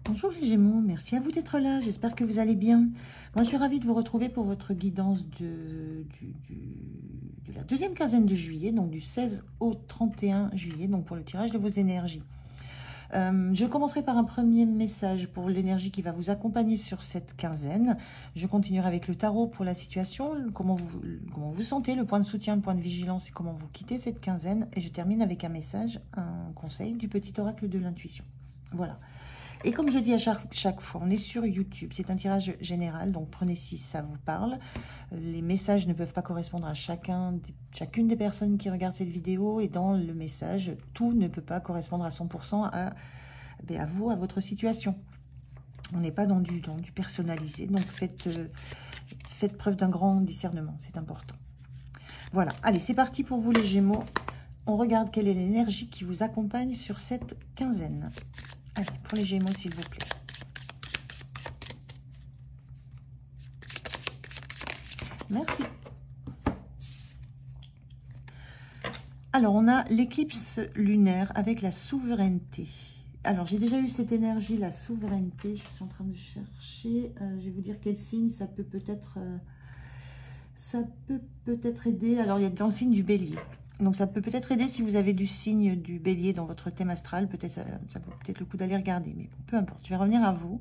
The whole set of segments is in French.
Bonjour les Gémeaux, merci à vous d'être là, j'espère que vous allez bien. Moi je suis ravie de vous retrouver pour votre guidance de la deuxième quinzaine de juillet, donc du 16 au 31 juillet, donc pour le tirage de vos énergies. Je commencerai par un premier message pour l'énergie qui va vous accompagner sur cette quinzaine. Je continuerai avec le tarot pour la situation, comment vous sentez, le point de soutien, le point de vigilance et comment vous quittez cette quinzaine. Et je termine avec un message, un conseil du petit oracle de l'intuition. Voilà. Et comme je dis à chaque fois, on est sur YouTube, c'est un tirage général, donc prenez si ça vous parle. Les messages ne peuvent pas correspondre à chacune des personnes qui regardent cette vidéo, et dans le message, tout ne peut pas correspondre à 100% à vous, à votre situation. On n'est pas dans du personnalisé, donc faites preuve d'un grand discernement, c'est important. Voilà, allez, c'est parti pour vous les Gémeaux. On regarde quelle est l'énergie qui vous accompagne sur cette quinzaine. Allez, pour les Gémeaux, s'il vous plaît. Merci. Alors, on a l'éclipse lunaire avec la souveraineté. Alors, j'ai déjà eu cette énergie, la souveraineté. Je suis en train de chercher. Je vais vous dire quel signe ça peut peut-être aider. Alors, il y a dans le signe du bélier. Donc, ça peut peut-être aider si vous avez du signe du bélier dans votre thème astral. Peut-être ça vaut peut-être le coup d'aller regarder. Mais bon, peu importe. Je vais revenir à vous.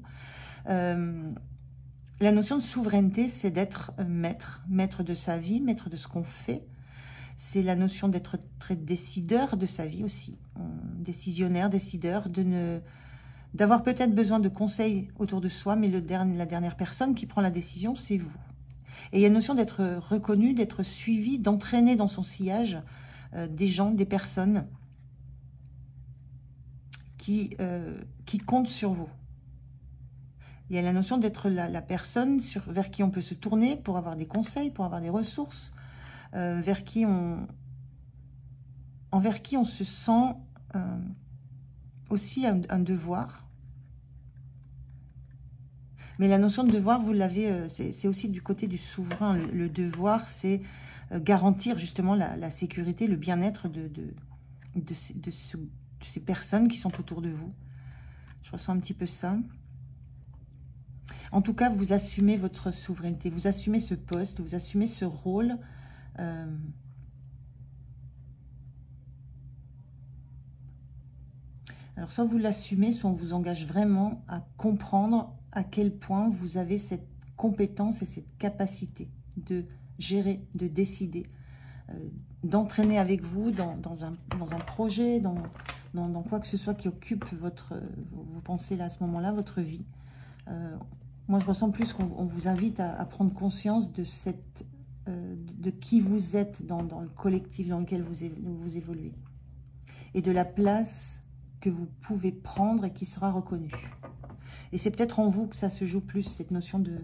La notion de souveraineté, c'est d'être maître de sa vie, maître de ce qu'on fait. C'est la notion d'être très décideur de sa vie aussi. Décisionnaire, décideur, d'avoir peut-être besoin de conseils autour de soi, mais la dernière personne qui prend la décision, c'est vous. Et il y a une notion d'être reconnu, d'être suivi, d'entraîner dans son sillage des gens, des personnes qui comptent sur vous. Il y a la notion d'être la personne vers qui on peut se tourner pour avoir des conseils, pour avoir des ressources, envers qui on se sent aussi un devoir. Mais la notion de devoir, vous l'avez, c'est aussi du côté du souverain. Le devoir, c'est garantir justement la sécurité, le bien-être de ces personnes qui sont autour de vous. Je ressens un petit peu ça. En tout cas, vous assumez votre souveraineté, vous assumez ce poste, vous assumez ce rôle. Alors, soit vous l'assumez, soit on vous engage vraiment à comprendre à quel point vous avez cette compétence et cette capacité de gérer, de décider, d'entraîner avec vous dans un projet, dans quoi que ce soit qui occupe vos pensées là, à ce moment-là, votre vie. Moi, je ressens plus qu'on vous invite à prendre conscience de qui vous êtes dans le collectif dans lequel vous évoluez. Et de la place que vous pouvez prendre et qui sera reconnue. Et c'est peut-être en vous que ça se joue plus, cette notion de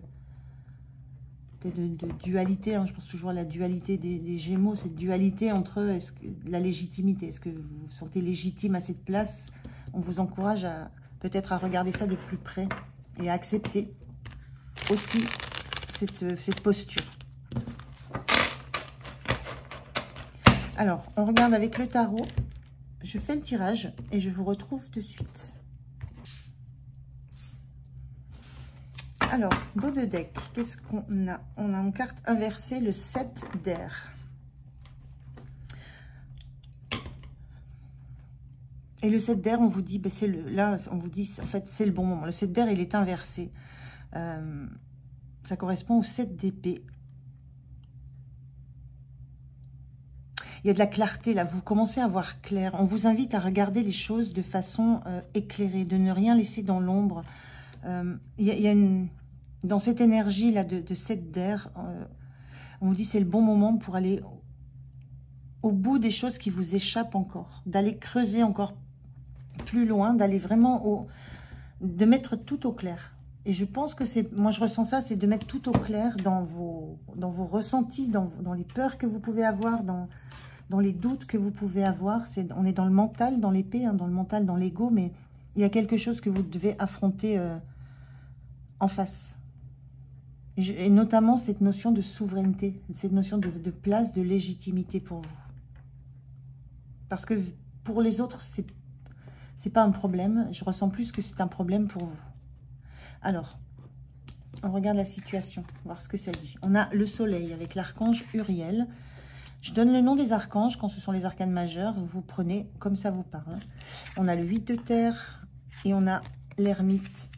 dualité. Hein. Je pense toujours à la dualité des Gémeaux, cette dualité entre la légitimité. Est-ce que vous vous sentez légitime à cette place? On vous encourage peut-être à regarder ça de plus près et à accepter aussi cette posture. Alors, on regarde avec le tarot. Je fais le tirage et je vous retrouve de suite. Alors, dos de deck, qu'est-ce qu'on a? On a en carte inversée le 7 d'air. Et le 7 d'air, on vous dit, là, on vous dit, en fait, c'est le bon moment. Le 7 d'air, il est inversé. Ça correspond au 7 d'épée. Il y a de la clarté, là. Vous commencez à voir clair. On vous invite à regarder les choses de façon éclairée, de ne rien laisser dans l'ombre. Dans cette énergie-là de 7 d'air, on vous dit c'est le bon moment pour aller au bout des choses qui vous échappent encore. D'aller creuser encore plus loin, d'aller vraiment de mettre tout au clair. Et je pense que moi je ressens ça, c'est de mettre tout au clair dans vos ressentis, dans les peurs que vous pouvez avoir, dans les doutes que vous pouvez avoir. On est dans le mental, dans l'épée, hein, dans le mental, dans l'ego, mais il y a quelque chose que vous devez affronter en face. Et notamment cette notion de souveraineté, cette notion de place, de légitimité pour vous. Parce que pour les autres, c'est pas un problème. Je ressens plus que c'est un problème pour vous. Alors, on regarde la situation, voir ce que ça dit. On a le soleil avec l'archange Uriel. Je donne le nom des archanges quand ce sont les arcanes majeurs. Vous prenez comme ça vous parle. On a le 8 de terre et on a l'ermite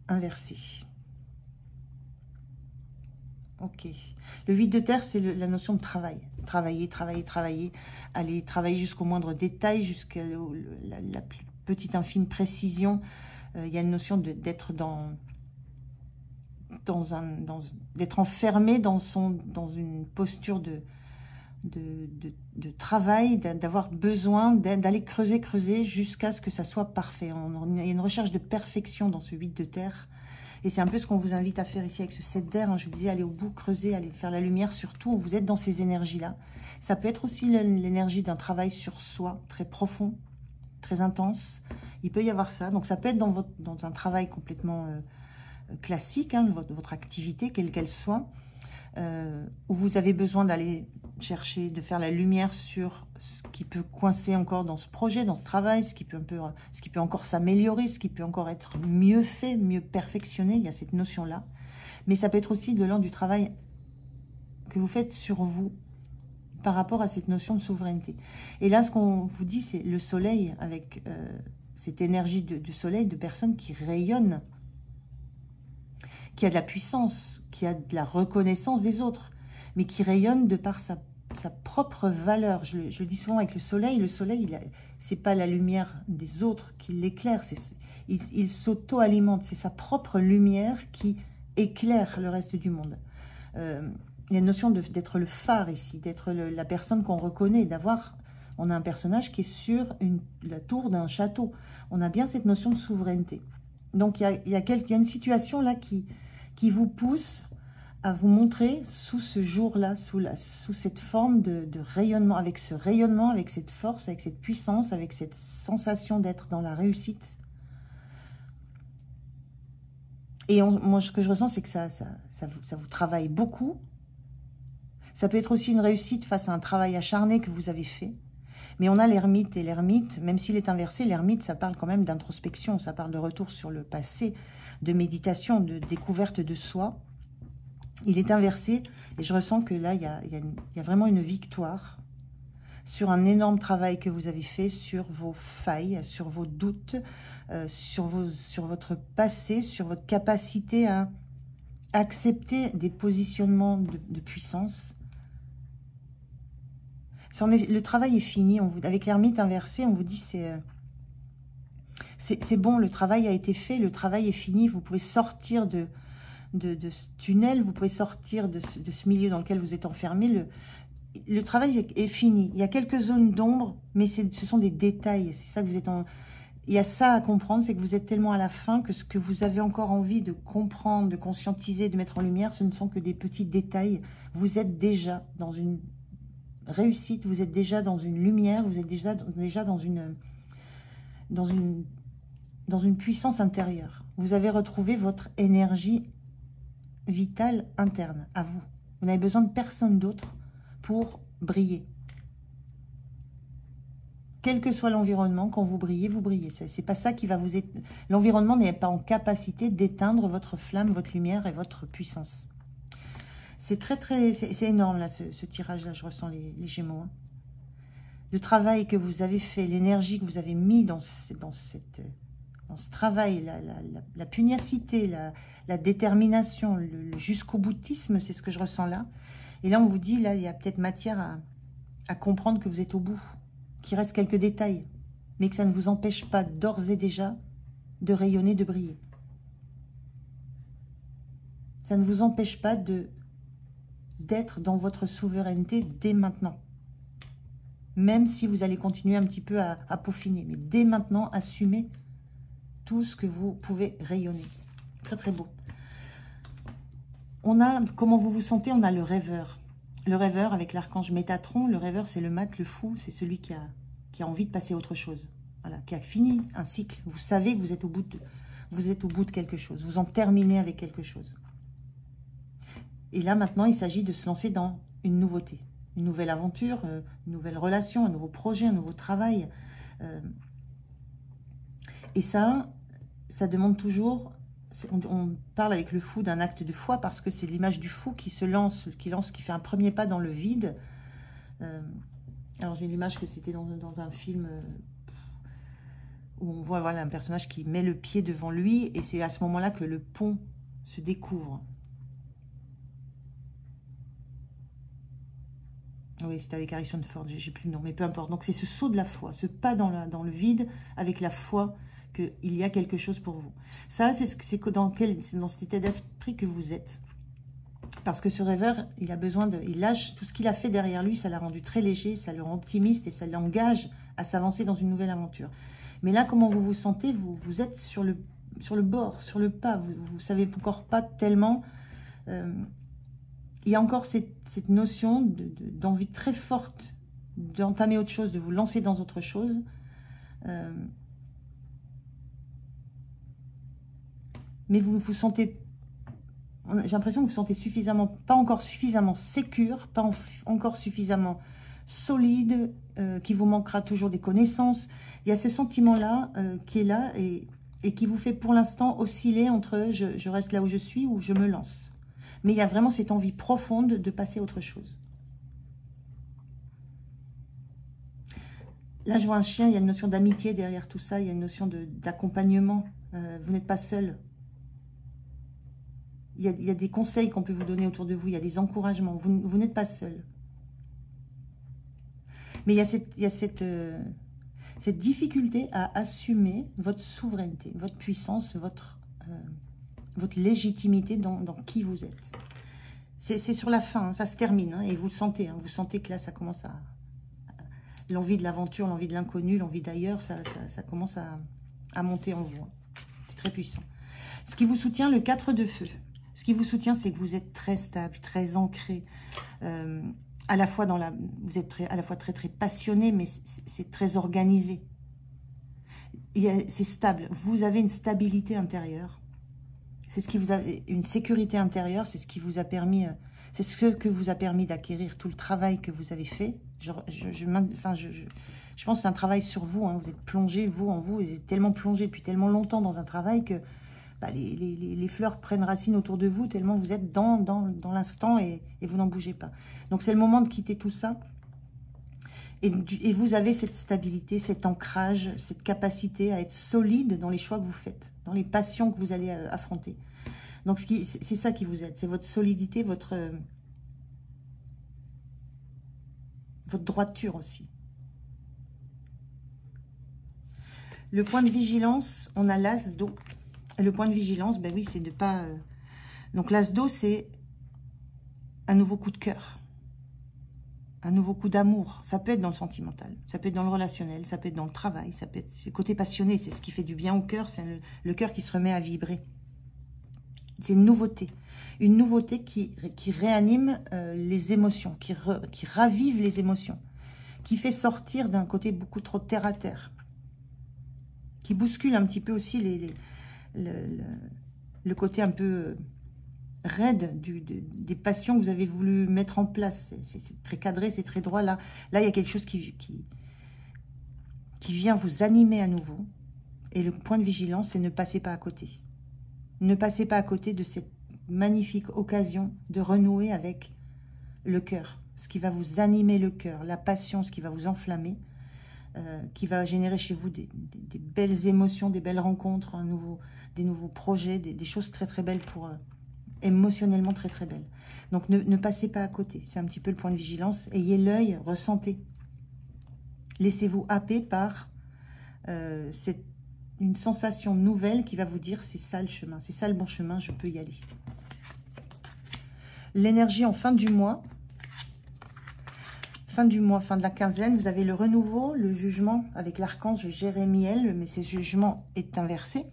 inversé. Ok. Le 8 de terre, c'est la notion de travail. Travailler, travailler, travailler. Aller travailler jusqu'au moindre détail, jusqu'à la plus petite infime précision. Il y a une notion d'être d'être enfermé dans une posture de travail, d'avoir besoin d'aller creuser jusqu'à ce que ça soit parfait. Il y a une recherche de perfection dans ce 8 de terre. Et c'est un peu ce qu'on vous invite à faire ici avec ce 7 d'air. Hein. Je vous disais, allez au bout, creuser, allez faire la lumière sur tout. Vous êtes dans ces énergies-là. Ça peut être aussi l'énergie d'un travail sur soi, très profond, très intense. Il peut y avoir ça. Donc ça peut être dans un travail complètement classique, hein, votre activité, quelle qu'elle soit, où vous avez besoin d'aller chercher, de faire la lumière sur ce qui peut coincer encore dans ce projet, dans ce travail, ce qui peut encore s'améliorer, ce qui peut encore être mieux fait, mieux perfectionné. Il y a cette notion-là. Mais ça peut être aussi de l'ordre du travail que vous faites sur vous par rapport à cette notion de souveraineté. Et là, ce qu'on vous dit, c'est le soleil avec cette énergie du soleil, de personnes qui rayonnent, qui a de la puissance, qui a de la reconnaissance des autres, mais qui rayonne de par sa propre valeur. Je le dis souvent avec le soleil, c'est pas la lumière des autres qui l'éclaire, il s'auto-alimente, c'est sa propre lumière qui éclaire le reste du monde. Il y a une notion d'être le phare ici, d'être la personne qu'on reconnaît, on a un personnage qui est sur la tour d'un château. On a bien cette notion de souveraineté. Donc il y a une situation là qui vous pousse à vous montrer sous ce jour-là, sous cette forme de rayonnement, avec ce rayonnement, avec cette force, avec cette puissance, avec cette sensation d'être dans la réussite. Et moi, ce que je ressens, c'est que ça vous travaille beaucoup. Ça peut être aussi une réussite face à un travail acharné que vous avez fait. Mais on a l'ermite, et l'ermite, même s'il est inversé, l'ermite, ça parle quand même d'introspection, ça parle de retour sur le passé, de méditation, de découverte de soi. Il est inversé, et je ressens que là, il y a vraiment une victoire sur un énorme travail que vous avez fait, sur vos failles, sur vos doutes, sur votre passé, sur votre capacité à accepter des positionnements de puissance. Le travail est fini. Avec l'ermite inversé, on vous dit c'est bon, le travail a été fait, le travail est fini. Vous pouvez sortir de ce tunnel, vous pouvez sortir de ce milieu dans lequel vous êtes enfermé. Le travail est fini. Il y a quelques zones d'ombre, mais ce sont des détails. C'est ça que vous êtes Il y a ça à comprendre, c'est que vous êtes tellement à la fin que ce que vous avez encore envie de comprendre, de conscientiser, de mettre en lumière, ce ne sont que des petits détails. Vous êtes déjà dans une réussite, vous êtes déjà dans une lumière, vous êtes déjà dans une puissance intérieure. Vous avez retrouvé votre énergie vitale interne à vous. Vous n'avez besoin de personne d'autre pour briller. Quel que soit l'environnement, quand vous brillez, vous brillez. C'est pas ça qui va vous... L'environnement n'est pas en capacité d'éteindre votre flamme, votre lumière et votre puissance. C'est c'est énorme, là, ce tirage-là, je ressens les Gémeaux. Hein. Le travail que vous avez fait, l'énergie que vous avez mis dans ce travail, la pugnacité, la détermination, le jusqu'au boutisme, c'est ce que je ressens là. Et là, on vous dit, là, il y a peut-être matière à comprendre que vous êtes au bout, qu'il reste quelques détails, mais que ça ne vous empêche pas d'ores et déjà de rayonner, de briller. Ça ne vous empêche pas d'être dans votre souveraineté dès maintenant. Même si vous allez continuer un petit peu à peaufiner. Mais dès maintenant, assumez tout ce que vous pouvez rayonner. Très, très beau. On a, comment vous vous sentez? On a le rêveur. Le rêveur avec l'archange Métatron. Le rêveur, c'est le mat, le fou. C'est celui qui a envie de passer à autre chose. Voilà, qui a fini un cycle. Vous savez que vous êtes au bout de quelque chose. Vous en terminez avec quelque chose. Et là, maintenant, il s'agit de se lancer dans une nouveauté. Une nouvelle aventure, une nouvelle relation, un nouveau projet, un nouveau travail. Et ça demande toujours On parle avec le fou d'un acte de foi parce que c'est l'image du fou qui se lance, qui fait un premier pas dans le vide. Alors j'ai l'image que c'était dans un film où on voit voilà, un personnage qui met le pied devant lui et c'est à ce moment-là que le pont se découvre. Oui, c'était avec Harrison Ford, j'ai plus le nom, mais peu importe. Donc c'est ce saut de la foi, ce pas dans le vide avec la foi qu'il y a quelque chose pour vous. Ça, c'est dans cet état d'esprit que vous êtes. Parce que ce rêveur, il lâche tout ce qu'il a fait derrière lui, ça l'a rendu très léger, ça le rend optimiste et ça l'engage à s'avancer dans une nouvelle aventure. Mais là, comment vous vous sentez? Vous êtes sur le bord, sur le pas, vous ne savez encore pas tellement... il y a encore cette notion d'envie très forte d'entamer autre chose, de vous lancer dans autre chose. Mais vous vous sentez... J'ai l'impression que vous vous sentez pas encore suffisamment sécure, pas encore suffisamment solide, qu'il vous manquera toujours des connaissances. Il y a ce sentiment-là qui est là et qui vous fait pour l'instant osciller entre je reste là où je suis ou je me lance. Mais il y a vraiment cette envie profonde de passer à autre chose. Là, je vois un chien, il y a une notion d'amitié derrière tout ça, il y a une notion d'accompagnement. Vous n'êtes pas seul. Il y a des conseils qu'on peut vous donner autour de vous, il y a des encouragements. Vous n'êtes pas seul. Mais il y a cette difficulté à assumer votre souveraineté, votre puissance, votre légitimité dans qui vous êtes. C'est sur la fin, hein, ça se termine, hein, et vous le sentez. Hein, vous sentez que là, ça commence à... L'envie de l'aventure, l'envie de l'inconnu, l'envie d'ailleurs, ça commence à monter en vous. Hein. C'est très puissant. Ce qui vous soutient, le 4 de feu. Ce qui vous soutient, c'est que vous êtes très stable, très ancré. À la fois vous êtes à la fois très, très passionné, mais c'est très organisé. C'est stable. Vous avez une stabilité intérieure. C'est ce qui vous a une sécurité intérieure, c'est ce qui vous a permis, c'est ce que vous a permis d'acquérir tout le travail que vous avez fait. Je pense que c'est un travail sur vous. Hein. Vous êtes plongé, vous, vous êtes tellement plongé depuis tellement longtemps dans un travail que les fleurs prennent racine autour de vous tellement vous êtes dans l'instant et vous n'en bougez pas. Donc c'est le moment de quitter tout ça. Et vous avez cette stabilité, cet ancrage, cette capacité à être solide dans les choix que vous faites, dans les passions que vous allez affronter. Donc c'est ça qui vous aide, c'est votre solidité, votre droiture aussi. Le point de vigilance, on a l'as d'eau. Le point de vigilance, ben oui, c'est de pas... Donc l'as d'eau, c'est un nouveau coup de cœur. Un nouveau coup d'amour. Ça peut être dans le sentimental, ça peut être dans le relationnel, ça peut être dans le travail, ça peut être le côté passionné, c'est ce qui fait du bien au cœur, c'est le cœur qui se remet à vibrer. C'est une nouveauté qui réanime les émotions, qui ravive les émotions, qui fait sortir d'un côté beaucoup trop terre à terre, qui bouscule un petit peu aussi le côté un peu... raide des passions que vous avez voulu mettre en place. C'est très cadré, c'est très droit. Là, il y a quelque chose qui vient vous animer à nouveau. Et le point de vigilance, c'est ne passez pas à côté. Ne passez pas à côté de cette magnifique occasion de renouer avec le cœur. Ce qui va vous animer le cœur, la passion, ce qui va vous enflammer, qui va générer chez vous des belles émotions, des belles rencontres, des nouveaux projets, des choses très très belles pour... émotionnellement très très belle. Donc ne passez pas à côté, c'est un petit peu le point de vigilance. Ayez l'œil, ressentez. Laissez-vous happer par une sensation nouvelle qui va vous dire c'est ça le chemin, c'est ça le bon chemin, je peux y aller. L'énergie en fin du mois, fin de la quinzaine, vous avez le renouveau, le jugement avec l'archange Jérémiel, mais ce jugement est inversé.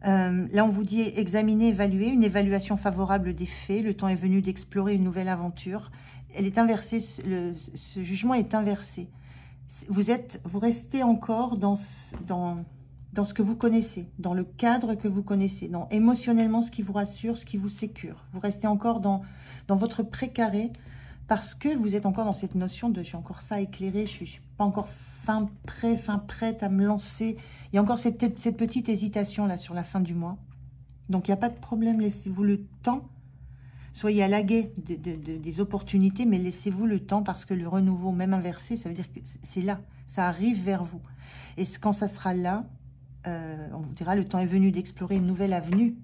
Là, on vous dit examiner, évaluer, une évaluation favorable des faits. Le temps est venu d'explorer une nouvelle aventure. Elle est inversée, ce jugement est inversé. Vous restez encore dans ce que vous connaissez, dans le cadre que vous connaissez, dans émotionnellement ce qui vous rassure, ce qui vous sécure. Vous restez encore dans votre précaré parce que vous êtes encore dans cette notion de j'ai encore ça à éclairer, je suis pas encore fin prête à me lancer. Il y a encore cette petite hésitation là sur la fin du mois. Donc, il n'y a pas de problème, laissez-vous le temps. Soyez à l'aguet des opportunités, mais laissez-vous le temps parce que le renouveau, même inversé, ça veut dire que c'est là. Ça arrive vers vous. Et quand ça sera là, on vous dira, le temps est venu d'explorer une nouvelle avenue,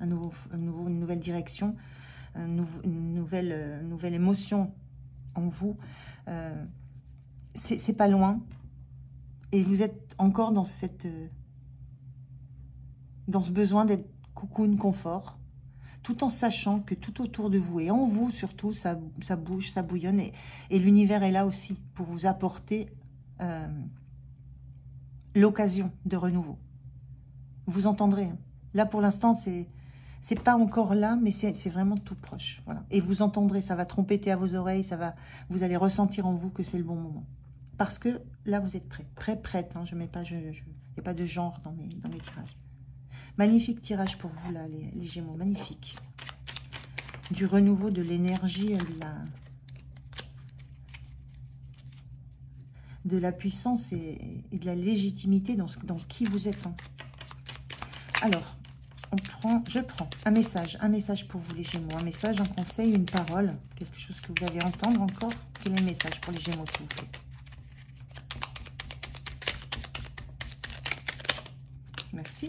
une nouvelle direction, une nouvelle émotion en vous. C'est pas loin. Et vous êtes encore dans ce besoin d'être cocoon, confort, tout en sachant que tout autour de vous et en vous surtout, ça bouge, ça bouillonne. Et l'univers est là aussi pour vous apporter l'occasion de renouveau. Vous entendrez. Hein. Là, pour l'instant, c'est pas encore là, mais c'est vraiment tout proche. Voilà. Et vous entendrez, ça va trompeter à vos oreilles, vous allez ressentir en vous que c'est le bon moment. Parce que là, vous êtes prête. Hein. Il n'y a pas de genre dans mes tirages. Magnifique tirage pour vous, là, les Gémeaux. Magnifique. Du renouveau, de l'énergie, de la puissance et de la légitimité dans qui vous êtes. Hein. Alors, je prends un message pour vous, les Gémeaux. Un message, un conseil, une parole. Quelque chose que vous allez entendre encore. Quel est le message pour les Gémeaux, s'il vous plaît? Merci.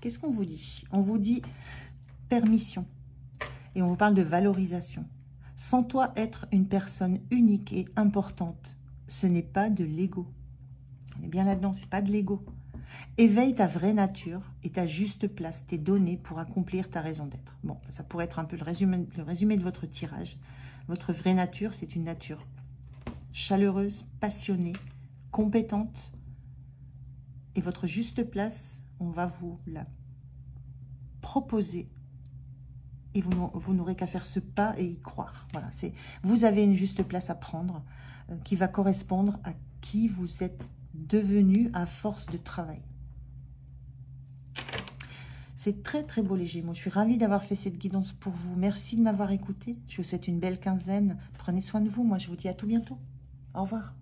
Qu'est-ce qu'on vous dit? On vous dit permission. Et on vous parle de valorisation. Sans toi être une personne unique et importante, ce n'est pas de l'ego. On est bien là-dedans, c'est pas de l'ego. Éveille ta vraie nature et ta juste place, tes données pour accomplir ta raison d'être. Bon, ça pourrait être un peu le résumé de votre tirage. Votre vraie nature, c'est une nature chaleureuse, passionnée, compétente. Et votre juste place, on va vous la proposer. Et vous n'aurez qu'à faire ce pas et y croire. Voilà, vous avez une juste place à prendre qui va correspondre à qui vous êtes devenu à force de travail. C'est très très beau, les Gémeaux. Je suis ravie d'avoir fait cette guidance pour vous. Merci de m'avoir écouté. Je vous souhaite une belle quinzaine. Prenez soin de vous. Moi, je vous dis à tout bientôt. Au revoir.